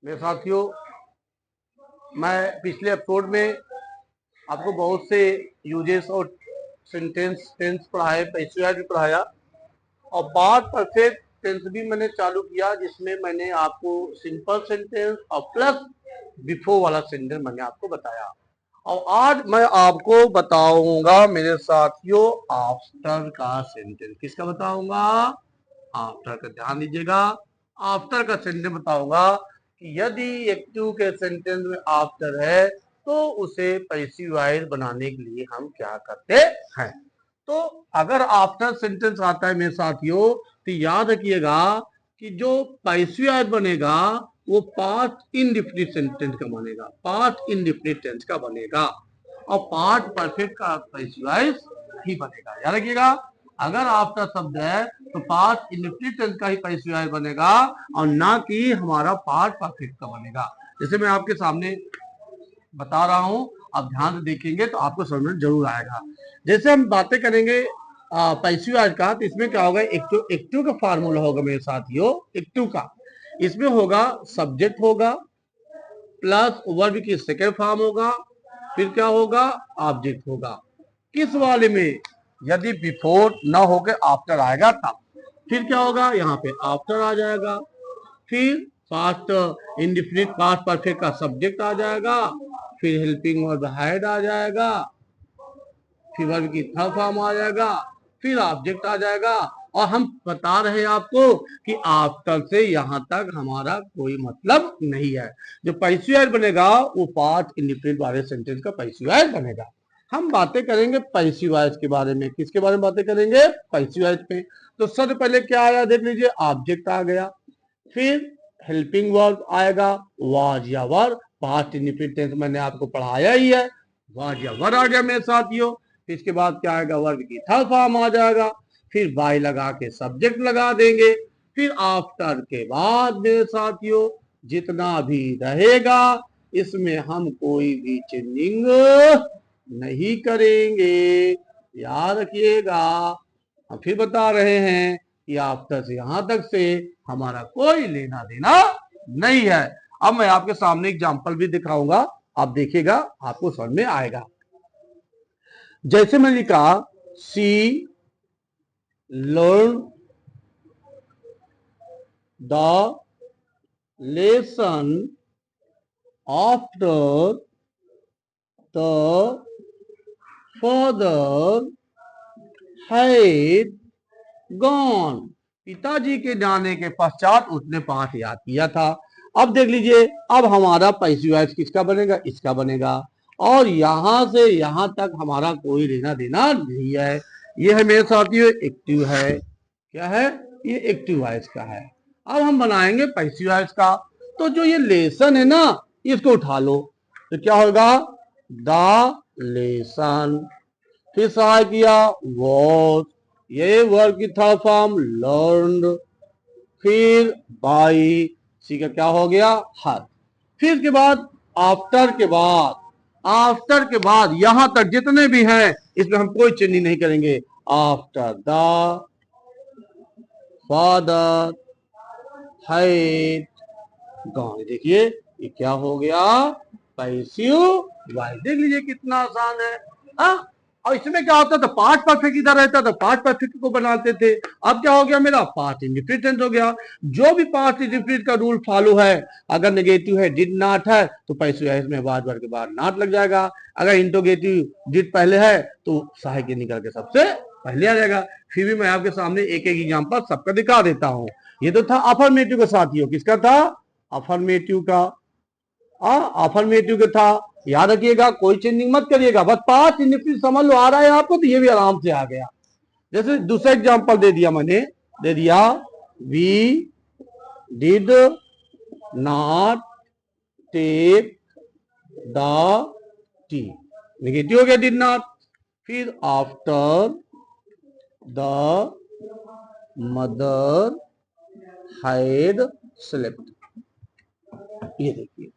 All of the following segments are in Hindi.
मेरे साथियों, मैं पिछले एपिसोड में आपको बहुत से यूजेस और सेंटेंस टेंस पढ़ाए, पैसिव भी पढ़ाया और पास्ट परफेक्ट टेंस भी मैंने चालू किया, जिसमें मैंने आपको सिंपल सेंटेंस और प्लस बिफोर वाला सेंटेंस मैंने आपको बताया। और आज मैं आपको बताऊंगा मेरे साथियों आफ्टर का सेंटेंस। किसका बताऊंगा? आफ्टर का। ध्यान दीजिएगा, आफ्टर का सेंटेंस बताऊंगा कि यदि एक्टिव के सेंटेंस में आफ्टर है तो उसे पैसिव वॉइस बनाने के लिए हम क्या करते हैं। तो अगर आफ्टर सेंटेंस आता है मेरे साथियों तो याद रखिएगा कि जो पैसिव वॉइस बनेगा वो पास्ट इंडेफिनिट सेंटेंस का बनेगा, पास्ट इंडेफिनिट टेंस का बनेगा और पास्ट परफेक्ट का पैसिव वॉइस ही बनेगा। याद रखिएगा, अगर आफ्टर शब्द है तो पास्ट इंडेफिनिट टेंस का ही पैसिव वॉइस बनेगा और ना कि हमारा पास्ट परफेक्ट का बनेगा। जैसे मैं आपके सामने बता रहा हूं, आप ध्यान से देखेंगे तो आपको समझ में जरूर आएगा। जैसे हम बातें करेंगे पैसिव वॉइस का, तो इसमें क्या होगा, एक्टिव का फार्मूला होगा मेरे साथियों। एक्टिव का इसमें होगा सब्जेक्ट होगा प्लस वर्ब की सेकेंड फॉर्म होगा, फिर क्या होगा, ऑब्जेक्ट होगा। किस वाले में? यदि बिफोर ना होके आफ्टर आएगा तब। फिर क्या होगा, यहाँ पे आफ्टर आ जाएगा, फिर पास्ट इंडेफिनिट पास्ट परफेक्ट का सब्जेक्ट आ जाएगा, फिर हेल्पिंग वर्ब हैड आ जाएगा, फिर वर्ब की थर्ड फॉर्म आ जाएगा, फिर ऑब्जेक्ट आ जाएगा। और हम बता रहे हैं आपको कि आफ्टर से यहां तक हमारा कोई मतलब नहीं है। जो पैसिव वॉइस बनेगा वो पास्ट इंडेफिनिट वाले सेंटेंस का पैसिव वॉइस बनेगा। हम बातें करेंगे पैसिव वॉइस के बारे में। किसके बारे में बातें करेंगे? पैसिव वॉइस पे। तो सबसे पहले क्या आया देख लीजिए, ऑब्जेक्ट आ गया, फिर हेल्पिंग वर्ब आएगा, वाज या वर, पास्ट इंडेफिनिट टेंस मैंने आपको पढ़ाया ही है, वाज या वर आ गया मेरे साथियों। फिर इसके बाद क्या आएगा, वर्ब की थर्ड फॉर्म आ जाएगा, फिर बाय लगा के सब्जेक्ट लगा देंगे, फिर आफ्टर के बाद मेरे साथियों जितना भी रहेगा इसमें हम कोई भी चेंजिंग नहीं करेंगे। याद रखिएगा, हम फिर बता रहे हैं कि आफ्टर से यहां तक से हमारा कोई लेना देना नहीं है। अब मैं आपके सामने एग्जांपल भी दिखाऊंगा, आप देखिएगा आपको समझ में आएगा। जैसे मैंने लिखा, see learn the lesson after the father had gone. पिताजी के जाने के पश्चात उसने पाठ याद किया था। अब देख लीजिए, अब हमारा पैसिव वॉइस किसका बनेगा? इसका बनेगा। और यहां से यहां तक हमारा कोई लेना देना नहीं है। ये है मेरे साथियों एक्टिव है। क्या है? ये एक्टिव वॉइस का है। अब हम बनाएंगे पैसिव वॉइस का। तो जो ये लेसन है ना, इसको उठा लो, तो क्या होगा, द लेसन। फिर सहाय किया वॉज, ये वर्ब की थर्ड फॉर्म लर्नड, फिर बाई, सी का क्या हो गया, हर। फिर के बाद आफ्टर के बाद, आफ्टर के बाद यहां तक जितने भी हैं इसमें हम कोई चेंजिंग नहीं करेंगे। After the father had gone, देखिए ये क्या हो गया, पैसिव वॉइस। देख लीजिए कितना आसान है। हाँ, और इसमें क्या होता था, पास्ट परफेक्ट इधर रहता था, पास्ट परफेक्ट को बनाते थे। अब क्या हो गया, मेरा पास्ट इंडिफिनिट हो गया। जो भी पास्ट इंडिफिनिट का रूल फॉलो है, अगर नेगेटिव है, डिड नॉट है, तो पैसिव वॉइस में बाद वर्ड के बाद नॉट लग जाएगा। अगर इंटरोगेटिव डिड पहले है तो सहायक निकल के सबसे पहले आ जाएगा। फिर भी मैं आपके सामने एक एक एग्जांपल सबका दिखा देता हूं। ये तो था अफर्मेटिव का साथियों, किसका था, अफर्मेटिव का। अफर्मेटिव का था, याद रखिएगा कोई चेंजिंग मत करिएगा, बस पास्ट इंडेफिनिट समझ लो, आ रहा है आपको तो ये भी आराम से आ गया। जैसे दूसरा एग्जांपल दे दिया मैंने, दे दिया we did not take the tea, negative हो गया डिड नॉट। फिर after the mother had slept, ये देखिए।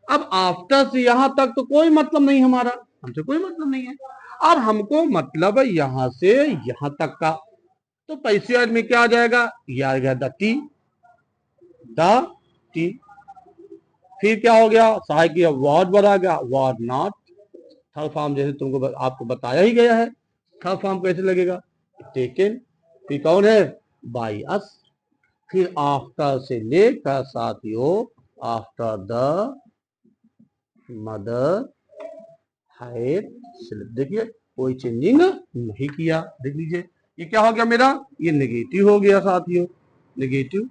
अब आफ्टर से यहां तक तो कोई मतलब नहीं, हमारा हमसे कोई मतलब नहीं है। अब हमको मतलब है यहां से यहां तक का, तो पैसिव में क्या आ जाएगा, ये आ गया द टी, द टी। फिर क्या हो गया, सहायक क्रिया वॉज पर आ गया, वॉज नॉट। थर्ड फॉर्म जैसे तुमको आपको बताया ही गया है, थर्ड फॉर्म कैसे लगेगा, टेकन। फिर कौन है, बाई अस। फिर आफ्टर से लेकर साथियों, after the mother had sleep. देखिए कोई चेंजिंग नहीं किया। देख लीजिए ये क्या हो गया मेरा, ये नेगेटिव हो गया साथियों, नेगेटिव।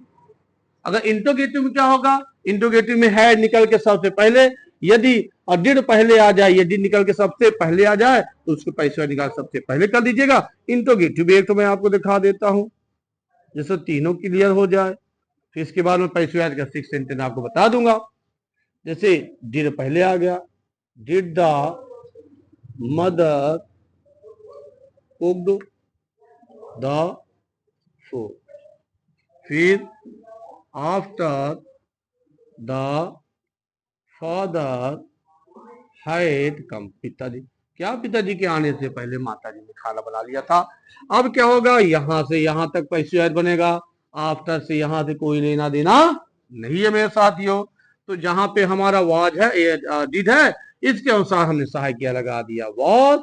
अगर इंट्रोगेटिव में क्या होगा, इंट्रोगेटिव में हैड निकल के सबसे पहले, यदि डिड पहले आ जाए, यदि निकल के सबसे पहले आ जाए तो उसके पैसे निकाल सबसे पहले कर दीजिएगा। इंट्रोगेटिव एक तो मैं आपको दिखा देता हूं जैसे तीनों क्लियर हो जाए, फिर इसके बाद में पैसे का 6 सेंटेंस आपको बता दूंगा। जैसे डिड पहले आ गया, did the mother cooked the food. फिर after the father had come, पिताजी, क्या पिताजी के आने से पहले माताजी ने खाना बना लिया था। अब क्या होगा, यहां से यहां तक पैसे बनेगा, आफ्टर से यहां से कोई लेना देना नहीं है मेरे साथियों। तो जहां पे हमारा वाज है, डिड है, इसके अनुसार हमने सहायक क्रिया लगा दिया वॉज,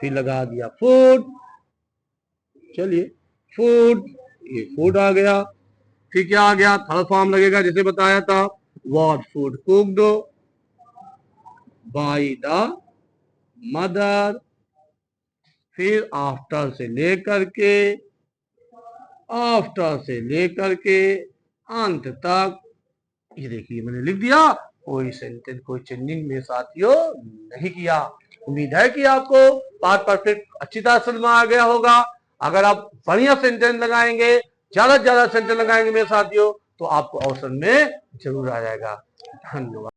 फिर लगा दिया फूड। चलिए फूड, ये फूड आ गया। फिर क्या आ गया, थर्ड फॉर्म लगेगा जैसे बताया था, was food cooked by the mother. फिर आफ्टर से लेकर के, आफ्टर से लेकर के अंत तक, ये देखिए मैंने लिख दिया, कोई सेंटेंस कोई चेंजिंग मेरे साथियों नहीं किया। उम्मीद है कि आपको पार्ट परफेक्ट अच्छी तरह समझ में आ गया होगा। अगर आप बढ़िया सेंटेंस लगाएंगे, ज्यादा से ज्यादा सेंटेंस लगाएंगे मेरे साथियों, तो आपको ऑप्शन में जरूर आ जाएगा। धन्यवाद।